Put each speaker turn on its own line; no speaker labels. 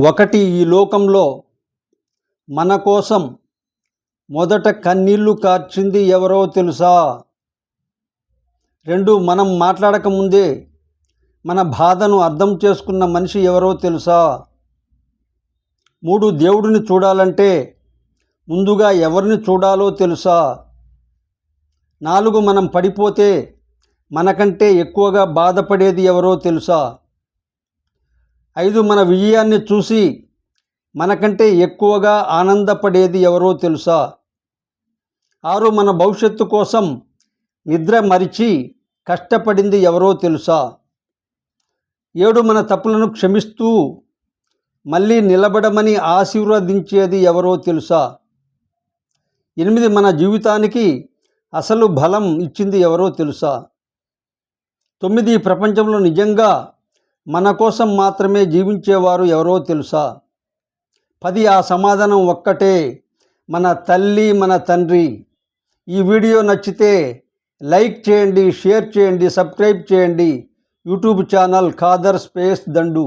ఒకటి, ఈ లోకంలో మన కోసం మొదట కన్నీళ్లు కార్చింది ఎవరో తెలుసా? 2, మనం మాట్లాడకముందే మన బాధను అర్థం చేసుకున్న మనిషి ఎవరో తెలుసా? 3, దేవుడిని చూడాలంటే ముందుగా ఎవరిని చూడాలో తెలుసా? 4, మనం పడిపోతే మనకంటే ఎక్కువగా బాధపడేది ఎవరో తెలుసా? 5, మన విజయాన్ని చూసి మనకంటే ఎక్కువగా ఆనందపడేది ఎవరో తెలుసా? 6, మన భవిష్యత్తు కోసం నిద్ర మరిచి కష్టపడింది ఎవరో తెలుసా? 7, మన తప్పులను క్షమిస్తూ మళ్ళీ నిలబడమని ఆశీర్వదించేది ఎవరో తెలుసా? 8, మన జీవితానికి అసలు బలం ఇచ్చింది ఎవరో తెలుసా? 9, ఈ ప్రపంచంలో నిజంగా మన కోసం మాత్రమే జీవించేవారు ఎవరో తెలుసా? 10, ఆ సమాధానం ఒక్కటే, మన తల్లి, మన తండ్రి. ఈ వీడియో నచ్చితే లైక్ చేయండి, షేర్ చేయండి, సబ్స్క్రైబ్ చేయండి యూట్యూబ్ ఛానల్ ఖాదర్ స్పేస్ దండు.